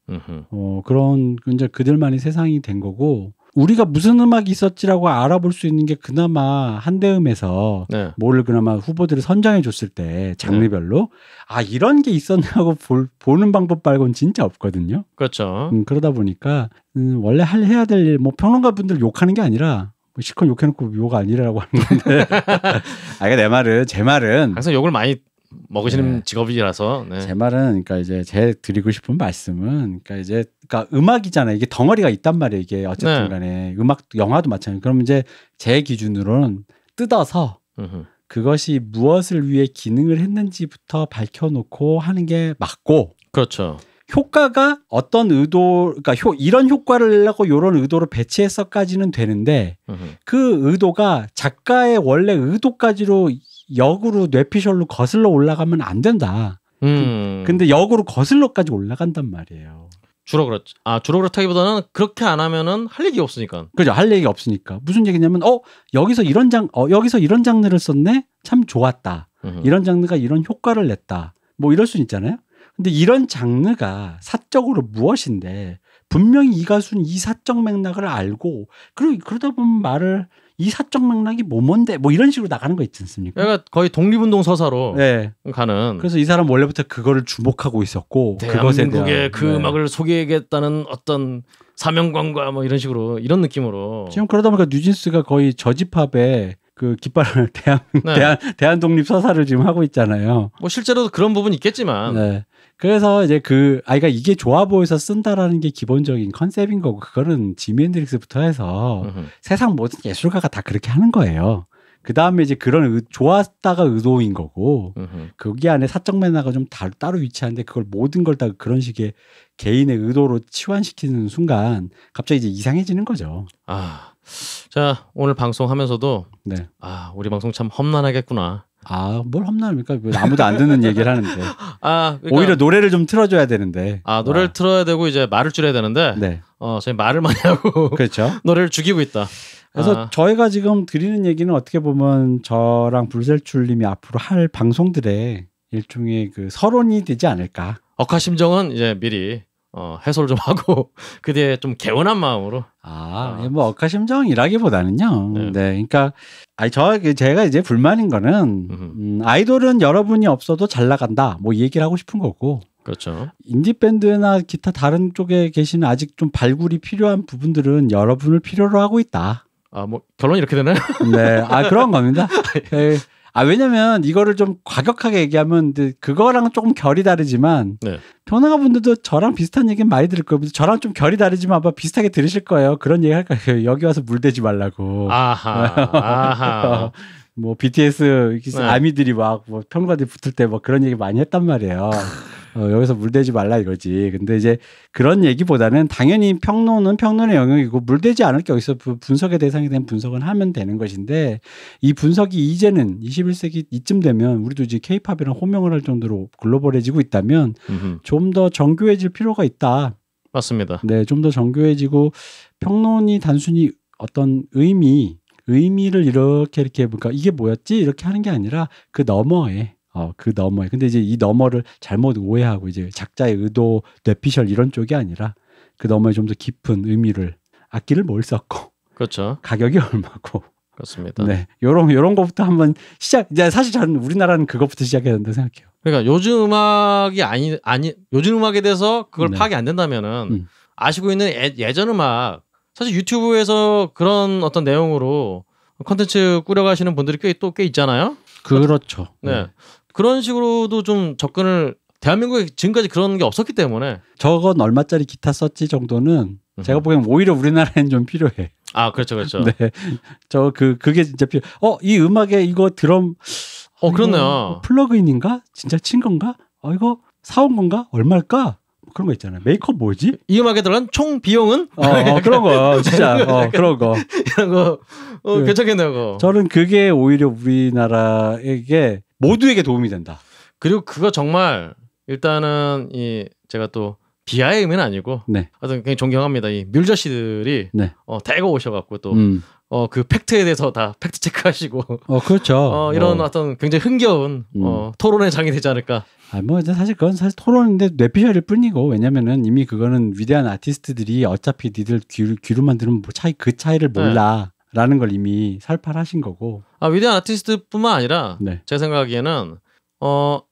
그런 이제 그들만의 세상이 된 거고 우리가 무슨 음악이 있었지라고 알아볼 수 있는 게 그나마 한대음에서 네. 뭘 그나마 후보들을 선정해 줬을 때 장르별로 이런 게 있었냐고 보는 방법 말고는 진짜 없거든요. 그렇죠. 그러다 보니까 원래 해야 될 일 뭐 평론가분들 욕하는 게 아니라 실컷 욕해놓고 욕 아니라고 하는 건데 제 말은 항상 욕을 많이 먹으시는 네. 직업이라서. 네. 제 말은 그러니까 이제 제 드리고 싶은 말씀은 그러니까 음악이잖아요. 이게 덩어리가 있단 말이에요. 이게 어쨌든 간에 음악도 영화도 마찬가지예요. 그럼 이제 제 기준으로는 뜯어서 그것이 무엇을 위해 기능을 했는지부터 밝혀놓고 하는 게 맞고. 그렇죠. 효과가 어떤 의도, 그러니까 이런 효과를 내려고 이런 의도로 배치했어까지는 되는데 그 의도가 작가의 원래 의도까지로 역으로 뇌피셜로 거슬러 올라가면 안 된다. 근데 역으로 거슬러까지 올라간단 말이에요. 주로 그렇죠. 주로 그렇다기보다는 그렇게 안 하면은 할 얘기가 없으니까. 그죠. 할 얘기가 없으니까. 무슨 얘기냐면 여기서 이런 장르를 썼네. 참 좋았다. 이런 장르가 이런 효과를 냈다. 뭐 이럴 수는 있잖아요. 근데 이런 장르가 사적으로 무엇인데 분명히 이 가수는 이 사적 맥락을 알고 그리고 그러다 보면 이 사적 맥락이 뭔데 뭐 이런 식으로 나가는 거 있지 않습니까? 그러니까 거의 독립운동 서사로 가는. 그래서 이 사람 원래부터 그거를 주목하고 있었고 대한민국의 그 음악을 소개하겠다는 어떤 사명감과 뭐 이런 식으로 이런 느낌으로 지금 그러다 보니까 뉴진스가 거의 저집합에 그 깃발을 대한 독립 서사를 지금 하고 있잖아요. 뭐 실제로도 그런 부분이 있겠지만. 그래서 이제 그러니까 이게 좋아 보여서 쓴다라는 게 기본적인 컨셉인 거고 그거는 지미 핸드릭스부터 해서 세상 모든 예술가가 다 그렇게 하는 거예요. 그 다음에 이제 그런 좋았다가 의도인 거고 거기 안에 사적 매너가 좀 따로 위치하는데 그걸 모든 걸 다 그런 식의 개인의 의도로 치환시키는 순간 갑자기 이제 이상해지는 거죠. 자, 오늘 방송하면서도 우리 방송 참 험난하겠구나. 뭘 험난합니까? 아무도 안 듣는 얘기를 하는데. 그러니까 오히려 노래를 좀 틀어줘야 되는데. 노래를 틀어야 되고 이제 말을 줄여야 되는데. 저희 말을 많이 하고. 그렇죠. 노래를 죽이고 있다. 그래서 저희가 지금 드리는 얘기는 어떻게 보면 저랑 불셀출님이 앞으로 할 방송들의 일종의 그 서론이 되지 않을까. 억하심정은 이제 미리 해소를 좀 하고 그 뒤에 좀 개운한 마음으로. 뭐 억하심정이라기보다는요. 그러니까 제가 이제 불만인 거는 아이돌은 여러분이 없어도 잘 나간다. 뭐 이 얘기를 하고 싶은 거고. 그렇죠. 인디 밴드나 기타 다른 쪽에 계시는 아직 좀 발굴이 필요한 부분들은 여러분을 필요로 하고 있다. 뭐 결론이 이렇게 되나요? 그런 겁니다. 왜냐면 이거를 좀 과격하게 얘기하면 그거랑 조금 결이 다르지만 변호가 분들도 저랑 비슷한 얘기는 많이 들을 거예요. 저랑 좀 결이 다르지만 아마 비슷하게 들으실 거예요. 그런 얘기 할까요? 여기 와서 물대지 말라고. 뭐 BTS 아미들이 막 뭐 평가들이 붙을 때 뭐 그런 얘기 많이 했단 말이에요. 여기서 물대지 말라 이거지. 근데 이제 그런 얘기보다는 당연히 평론은 평론의 영역이고 물대지 않을 게 어디서 분석의 대상이 된 분석은 하면 되는 것인데 이 분석이 이제는 21세기 이쯤 되면 우리도 이제 K-팝이랑 호명을 할 정도로 글로벌해지고 있다면 좀 더 정교해질 필요가 있다. 맞습니다. 좀 더 정교해지고 평론이 단순히 어떤 의미를 이렇게 그러니까 이게 뭐였지? 이렇게 하는 게 아니라 그 너머에 근데 이제 이 너머를 잘못 오해하고 이제 작자의 의도, 뇌피셜 이런 쪽이 아니라 그 너머에 좀 더 깊은 의미를 악기를 뭘 썼고, 그렇죠. 가격이 얼마고, 그렇습니다. 요런 거부터 한번 이제 사실 저는 우리나라는 그것부터 시작해야 된다고 생각해요. 그러니까 요즘 음악이 요즘 음악에 대해서 그걸 파악이 안 된다면은 아시고 있는 예전 음악 사실 유튜브에서 그런 어떤 내용으로 콘텐츠 꾸려가시는 분들이 꽤 있잖아요. 그렇죠. 그런 식으로도 좀 접근을 대한민국에 지금까지 그런 게 없었기 때문에 저건 얼마짜리 기타 썼지 정도는 제가 보기엔 오히려 우리나라엔 좀 필요해. 그렇죠. 그게 진짜 이 음악에 이거 드럼 그렇네요. 플러그인인가? 진짜 친 건가? 이거 사온 건가? 얼마일까? 그런 거 있잖아요. 메이크업 뭐지? 이 음악에 들어간 총 비용은? 그런 거 진짜 그런 거 이런 거 괜찮겠네요. 저는 그게 오히려 우리나라에게 모두에게 도움이 된다. 그리고 그거 정말 일단은 제가 또 비하의 의미는 아니고 하여튼 굉장히 존경합니다. 이 뮬저씨들이 대거 오셔갖고 또 그 팩트에 대해서 다 팩트 체크하시고 그렇죠. 이런 어떤 굉장히 흥겨운 토론의 장이 되지 않을까. 사실 그건 사실 토론인데 뇌피셜일 뿐이고 왜냐면은 이미 그거는 위대한 아티스트들이 어차피 니들 귀로만 들으면 그 차이를 몰라라는 걸 이미 설파하신 거고. 위대한 아티스트뿐만 아니라 제 생각에는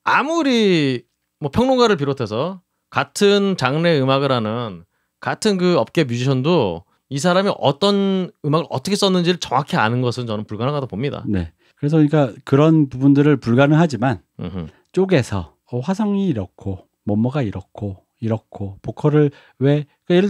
아무리 뭐 평론가를 비롯해서 같은 장르의 음악을 하는 같은 그 업계 뮤지션도 이 사람이 어떤 음악을 어떻게 썼는지를 정확히 아는 것은 저는 불가능하다고 봅니다. 그래서 그러니까 그런 부분들을 불가능하지만 쪼개서 화성이 이렇고 뭐뭐가 이렇고 보컬을 왜 그러니까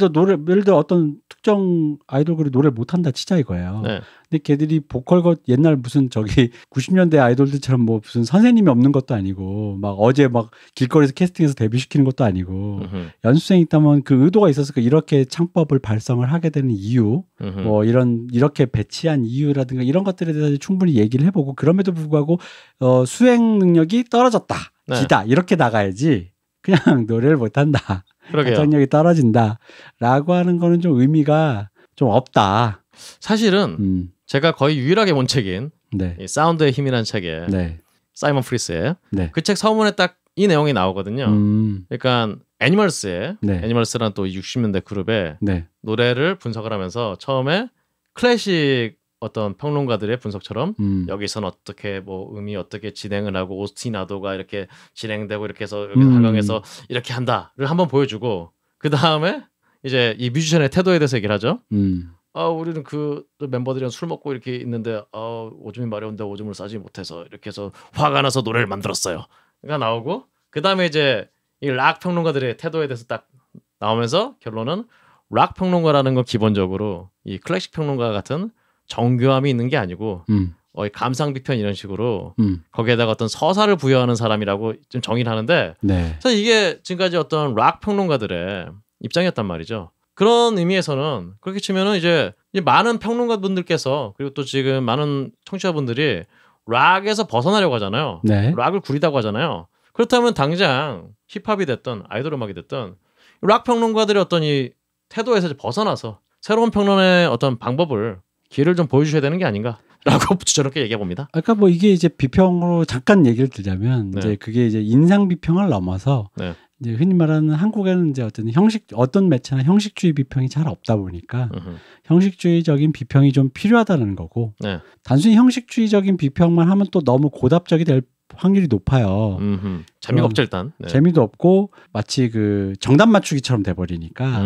예를 들어 어떤 특정 아이돌 그룹이 노래를 못한다 치자 이거예요. 네. 근데 걔들이 보컬 옛날 무슨 저기 90년대 아이돌들처럼 뭐 무슨 선생님이 없는 것도 아니고 막 어제 막 길거리에서 캐스팅해서 데뷔시키는 것도 아니고 연습생이 있다면 그 의도가 있었으니까 이렇게 창법을 발성을 하게 되는 이유 뭐 이렇게 배치한 이유라든가 이런 것들에 대해서 충분히 얘기를 해보고 그럼에도 불구하고 수행 능력이 떨어졌다 기다 이렇게 나가야지 그냥 노래를 못한다 가창력이 떨어진다라고 하는 거는 좀 의미가 좀 없다. 사실은 제가 거의 유일하게 본 책인 네. 이 사운드의 힘이라는 책에 네. 사이먼 프리스의 네. 그 책 서문에 딱 이 내용이 나오거든요. 그러니까 애니멀스의 네. 애니멀스라는 또 60년대 그룹의 네. 노래를 분석을 하면서 처음에 클래식 어떤 평론가들의 분석처럼 여기선 어떻게 뭐 음이 어떻게 진행을 하고 오스티나도가 이렇게 진행되고 이렇게 해서 여기 하강해서 이렇게 한다를 한번 보여주고 그 다음에 이제 이 뮤지션의 태도에 대해서 얘기를 하죠. 우리는 그 멤버들이랑 술 먹고 이렇게 있는데 오줌이 마려운데 오줌을 싸지 못해서 이렇게 해서 화가 나서 노래를 만들었어요. 그러니까 나오고 그 다음에 이제 이 락 평론가들의 태도에 대해서 딱 나오면서 결론은 락 평론가라는 건 기본적으로 이 클래식 평론가 같은 정교함이 있는 게 아니고 감상 비편 이런 식으로 거기에다가 어떤 서사를 부여하는 사람이라고 좀 정의를 하는데 네. 사실 이게 지금까지 어떤 락 평론가들의 입장이었단 말이죠. 그런 의미에서는 그렇게 치면은 이제 많은 평론가분들께서 그리고 또 지금 많은 청취자분들이 락에서 벗어나려고 하잖아요. 네. 락을 구리다고 하잖아요. 그렇다면 당장 힙합이 됐든 아이돌 음악이 됐든 락 평론가들의 어떤 이 태도에서 벗어나서 새로운 평론의 어떤 방법을 길을 좀 보여주셔야 되는 게 아닌가라고 저렇게 얘기해 봅니다. 그러니까 뭐 이게 이제 비평으로 잠깐 얘기를 드자면 이제 그게 이제 인상 비평을 넘어서 이제 흔히 말하는 한국에는 이제 어떤 매체나 형식주의 비평이 잘 없다 보니까 형식주의적인 비평이 좀 필요하다는 거고 단순히 형식주의적인 비평만 하면 또 너무 고답적이 될 확률이 높아요. 재미가 없죠 일단. 재미도 없고 마치 그 정답 맞추기처럼 돼버리니까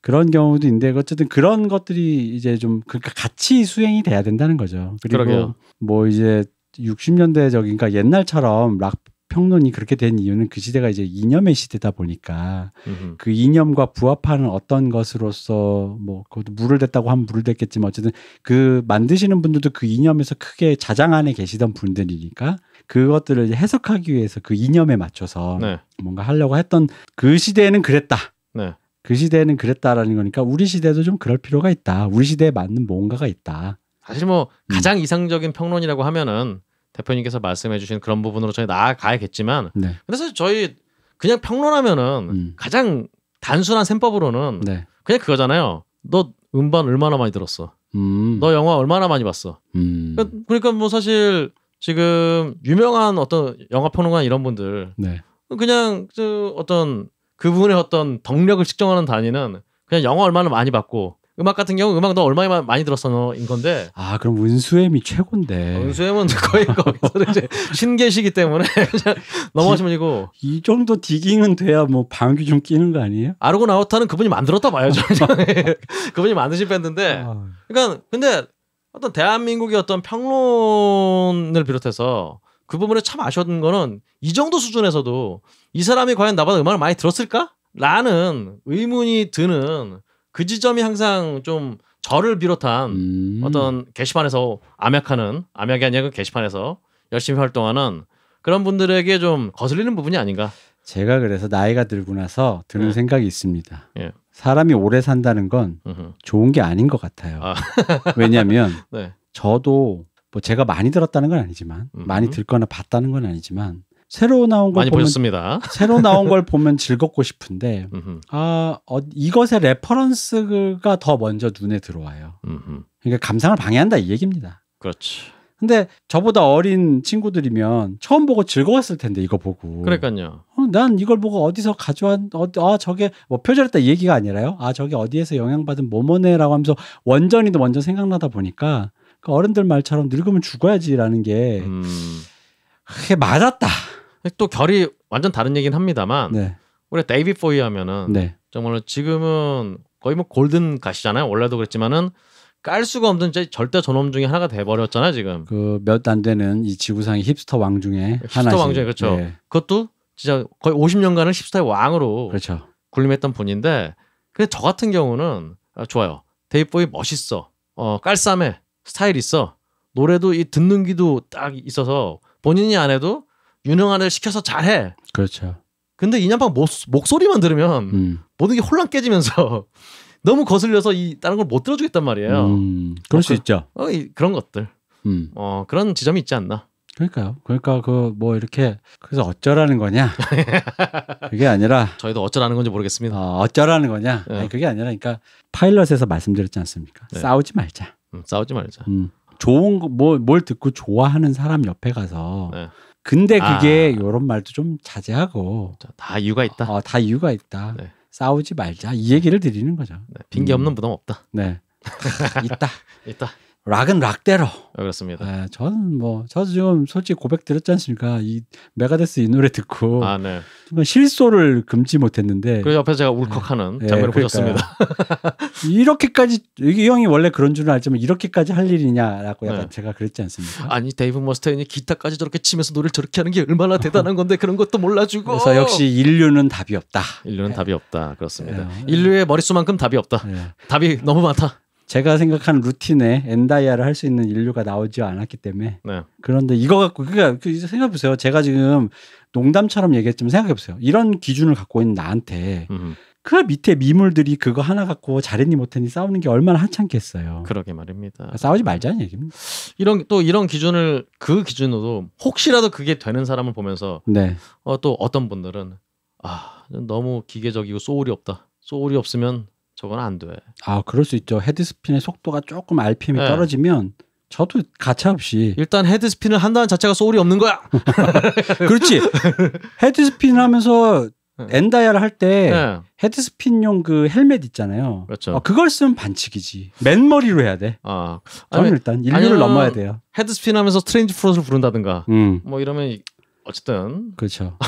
그런 경우도 있는데 어쨌든 그런 것들이 이제 좀 그러니까 같이 수행이 돼야 된다는 거죠. 그리고 그러게요. 뭐 이제 60년대 그러니까 옛날처럼 락 평론이 그렇게 된 이유는 그 시대가 이제 이념의 시대다 보니까 그 이념과 부합하는 어떤 것으로서 뭐 그것도 물을 댔다고 하면 물을 댔겠지만 어쨌든 그 만드시는 분들도 그 이념에서 크게 자장 안에 계시던 분들이니까 그것들을 이제 해석하기 위해서 그 이념에 맞춰서 뭔가 하려고 했던 그 시대에는 그랬다. 그 시대에는 그랬다라는 거니까 우리 시대도 좀 그럴 필요가 있다. 우리 시대에 맞는 뭔가가 있다. 사실 뭐 가장 이상적인 평론이라고 하면은 대표님께서 말씀해 주신 그런 부분으로 저희 나아가야겠지만 근데 사실 저희 그냥 평론하면은 가장 단순한 셈법으로는 그냥 그거잖아요. 너 음반 얼마나 많이 들었어? 너 영화 얼마나 많이 봤어? 그러니까 뭐 사실 지금 유명한 어떤 영화 평론가 이런 분들 그냥 어떤 그분의 어떤 덕력을 측정하는 단위는 그냥 영화 얼마나 많이 봤고 음악 같은 경우 음악 너 얼마나 많이 들었어 너인 건데 그럼 은수엠이 최고인데 은수엠은 거의 거기서 이제 신계시기 때문에 그냥 넘어가시면 이고 이 정도 디깅은 돼야 뭐 방귀 좀 끼는 거 아니에요? 아르고나우타는 그분이 만들었다 봐야죠. 그분이 만드신 밴드인데 그러니까 근데 어떤 대한민국의 어떤 평론을 비롯해서 그 부분에 참 아쉬웠던 거는 이 정도 수준에서도 이 사람이 과연 나보다 음악을 많이 들었을까? 라는 의문이 드는 그 지점이 항상 좀 저를 비롯한 어떤 게시판에서 암약이 아니라 그 게시판에서 열심히 활동하는 그런 분들에게 좀 거슬리는 부분이 아닌가. 제가 그래서 나이가 들고 나서 드는 생각이 있습니다. 사람이 오래 산다는 건 좋은 게 아닌 것 같아요. 왜냐하면 저도 뭐 제가 많이 들었다는 건 아니지만 많이 듣거나 봤다는 건 아니지만 새로 나온 걸 많이 보면 보셨습니다. 새로 나온 걸 보면 즐겁고 싶은데 이것의 레퍼런스가 더 먼저 눈에 들어와요. 그러니까 감상을 방해한다 이 얘기입니다. 그렇지. 근데 저보다 어린 친구들이면 처음 보고 즐거웠을 텐데 이거 보고. 그러니까요. 난 이걸 보고 어디서 가져왔 저게 뭐 표절했다 이 얘기가 아니라요. 저게 어디에서 영향받은 뭐뭐네라고 하면서 원전이 먼저 생각나다 보니까 그 어른들 말처럼 늙으면 죽어야지라는 게 그게 맞았다. 또 결이 완전 다른 얘기는 합니다만 우리 데이비드 보이 하면은 정말 지금은 거의 뭐 골든 가시잖아요. 원래도 그랬지만은 깔 수가 없는 절대 존엄 중에 하나가 돼버렸잖아요 지금. 그 몇 안 되는 이 지구상의 힙스터 왕 중에 하나씩. 왕 중에 그렇죠. 네. 그것도 진짜 거의 50년간을 힙스터의 왕으로 그렇죠. 군림했던 분인데, 근데 저 같은 경우는 좋아요. 데이브 보이 멋있어. 깔쌈해. 스타일 있어. 노래도 이 듣는 귀도 딱 있어서 본인이 안 해도 유능한 애를 시켜서 잘해. 그렇죠. 근데 이년방 목소리만 들으면 모든 게 혼란 깨지면서 너무 거슬려서 다른 걸 못 들어주겠단 말이에요. 그럴 수 있죠. 그런 것들. 그런 지점이 있지 않나. 그러니까요. 그러니까 그 뭐 이렇게 그래서 어쩌라는 거냐? 그게 아니라 저희도 어쩌라는 건지 모르겠습니다. 어쩌라는 거냐? 네. 아니, 그게 아니라 그러니까 파일럿에서 말씀드렸지 않습니까? 네. 싸우지 말자. 싸우지 말자. 좋은 거 뭘 듣고 좋아하는 사람 옆에 가서. 네. 근데 그게 이런 말도 좀 자제하고. 다 이유가 있다. 다 이유가 있다. 네. 싸우지 말자. 이 얘기를 드리는 거죠. 네. 핑계 없는 무덤 없다. 네. 있다. 있다. 락은 락대로. 그렇습니다. 네, 저도 지금 솔직히 고백 드렸지 않습니까? 이 메가데스 이 노래 듣고 네. 실소를 금치 못했는데. 그 옆에 제가 울컥하는 장면을 보셨습니다. 이렇게까지 이 형이 원래 그런 줄은 알지만 이렇게까지 할 일이냐라고 약간 제가 그랬지 않습니까? 아니 데이브 머스테인이 기타까지 저렇게 치면서 노래를 저렇게 하는 게 얼마나 대단한 건데 그런 것도 몰라주고. 그래서 역시 인류는 답이 없다. 인류는 답이 없다. 그렇습니다. 인류의 머릿수만큼 답이 없다. 답이 너무 많다. 제가 생각하는 루틴에 엔다이아를 할 수 있는 인류가 나오지 않았기 때문에. 네. 그런데 이거 갖고 그러니까 생각해보세요. 제가 지금 농담처럼 얘기했지만 생각해보세요. 이런 기준을 갖고 있는 나한테 그 밑에 미물들이 그거 하나 갖고 잘했니 못했니 싸우는 게 얼마나 하찮겠어요. 그러게 말입니다. 싸우지 말자는 얘기입니다. 이런 기준을 그 기준으로 혹시라도 그게 되는 사람을 보면서 네. 또 어떤 분들은 너무 기계적이고 소울이 없다. 소울이 없으면 저건 안 돼. 그럴 수 있죠. 헤드스핀의 속도가 조금 RPM이 떨어지면 저도 가차없이 일단 헤드스핀을 한다는 자체가 소울이 없는 거야. 그렇지. 헤드스핀을 하면서 엔다이아를 할 때 헤드스핀용 그 헬멧 있잖아요. 그렇죠. 그걸 쓰면 반칙이지. 맨머리로 해야 돼. 저는 일단 인류를 넘어야 돼요. 헤드스핀 하면서 스트레인지 프롯을 부른다든가 뭐 이러면 어쨌든 그렇죠.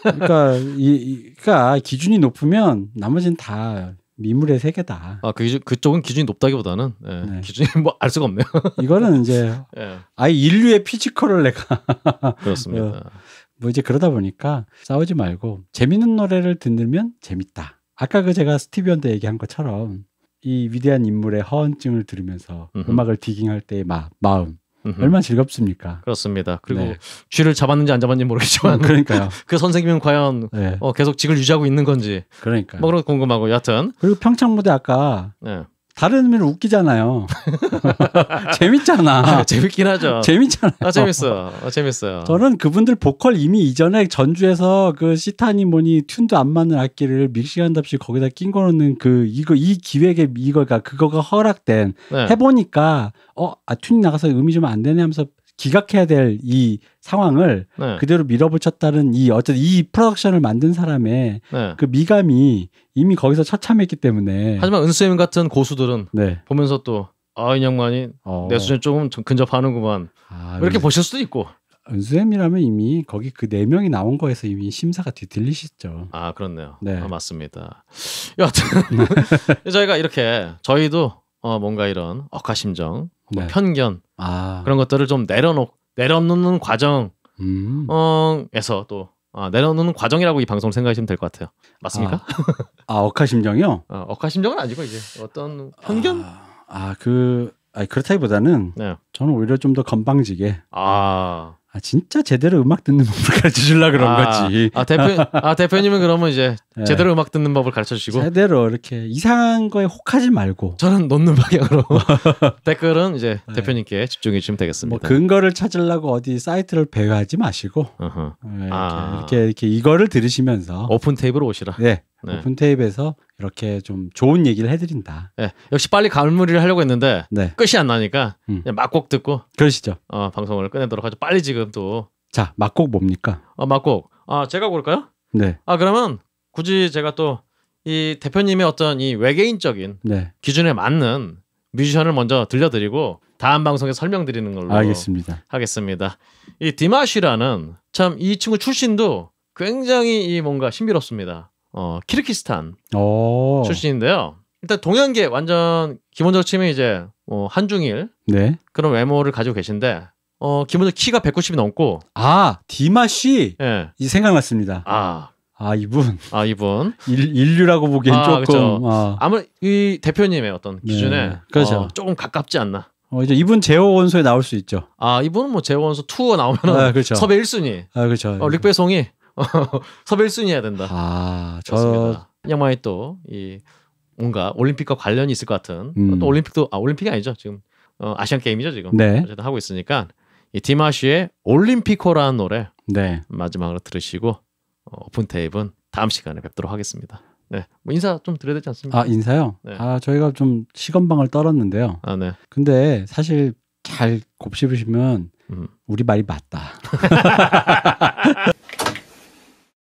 그러니까 기준이 높으면 나머지는 다 미물의 세계다. 그쪽은 기준이 높다기보다는 기준이 뭐 알 수가 없네요. 이거는 이제 아예 인류의 피지컬을 내가 그렇습니다. 뭐 이제 그러다 보니까 싸우지 말고 재밌는 노래를 듣으면 재밌다. 아까 제가 스티비 원더 얘기한 것처럼 이 위대한 인물의 허언증을 들으면서 음악을 디깅할 때의 마음 얼마나 즐겁습니까? 그렇습니다. 그리고 쥐를 잡았는지 안 잡았는지 모르겠지만 그러니까요. 그 선생님은 과연 계속 직을 유지하고 있는 건지 그러니까요. 뭐 그런 거 궁금하고 여하튼 그리고 평창 무대 아까 다른 의미로 웃기잖아요. 재밌잖아. 재밌긴 하죠. 재밌잖아요. 재밌어요. 저는 그분들 보컬 이미 이전에 전주에서 그 시타니 뭐니 튠도 안 맞는 악기를 믹싱한답시 거기다 낀 거는 이 기획에 그거가 허락된 해보니까 튠이 나가서 음이 좀 안 되네 하면서 기각해야 될 이 상황을 그대로 밀어붙였다는 어쨌든 이 프로덕션을 만든 사람의 그 미감이 이미 거기서 처참했기 때문에. 하지만 은수엠 같은 고수들은 보면서 또 인영만이 내 수준 조금 근접하는구만 이렇게 보실 수도 있고. 은수엠이라면 이미 거기 그 4명이 나온 거에서 이미 심사가 뒤틀리시죠. 그렇네요. 맞습니다. 여하튼 저희가 이렇게 저희도 뭔가 이런 억하심정, 편견 그런 것들을 좀 내려놓는 과정에서 또 내려놓는 과정이라고 이 방송을 생각하시면 될 것 같아요. 맞습니까? 억하심정이요? 억하심정은 아니고 이제 어떤 편견? 그렇다기보다는 저는 오히려 좀 더 건방지게 진짜 제대로 음악 듣는 법을 가르쳐 주려고 그런 거지. 대표님은 그러면 이제 제대로 음악 듣는 법을 가르쳐 주시고 제대로 이렇게 이상한 거에 혹하지 말고 저는 놓는 방향으로 댓글은 이제 대표님께 집중해 주시면 되겠습니다. 뭐 근거를 찾으려고 어디 사이트를 배회하지 마시고 이렇게 이거를 들으시면서 오픈 테이프로 오시라. 오픈 테이프에서 이렇게 좀 좋은 얘기를 해드린다. 역시 빨리 마무리를 하려고 했는데 끝이 안 나니까 그냥 막곡 듣고 그러시죠. 방송을 끝내도록 하죠. 빨리 지금 또. 자, 막곡 뭡니까? 막곡. 제가 고를까요? 그러면 굳이 제가 또 이 대표님의 어떤 이 외계인적인 기준에 맞는 뮤지션을 먼저 들려드리고 다음 방송에 설명드리는 걸로 하겠습니다. 이 디마시라는 참 이 친구 출신도 굉장히 뭔가 신비롭습니다. 키르기스탄 출신인데요. 일단 동양계 완전 기본적으로 치면 이제 한중일 네. 그런 외모를 가지고 계신데 기본적으로 키가 190이 넘고 디마시 예. 이 생각났습니다. 이분 인류라고 보기엔 조금 그렇죠. 아무 이 대표님의 어떤 기준에 네. 그렇죠. 조금 가깝지 않나. 이제 이분 제호 원소에 나올 수 있죠. 이분은 뭐 제호 원소 투어 나오면은 그렇죠. 섭외 1순위. 그렇죠. 릭배송이 섭외 1순위 해야 된다. 좋습니다. 양반이 또 이 뭔가 올림픽과 관련이 있을 것 같은 또 올림픽이 아니죠. 지금 아시안 게임이죠 지금. 네. 어쨌든 하고 있으니까 이 디마시의 올림피코라는 노래 네. 마지막으로 들으시고 오픈 테이프는 다음 시간에 뵙도록 하겠습니다. 네, 뭐 인사 좀 드려야 되지 않습니까? 인사요? 네. 저희가 좀 시건방을 떨었는데요. 네. 근데 사실 잘 곱씹으시면 우리 말이 맞다.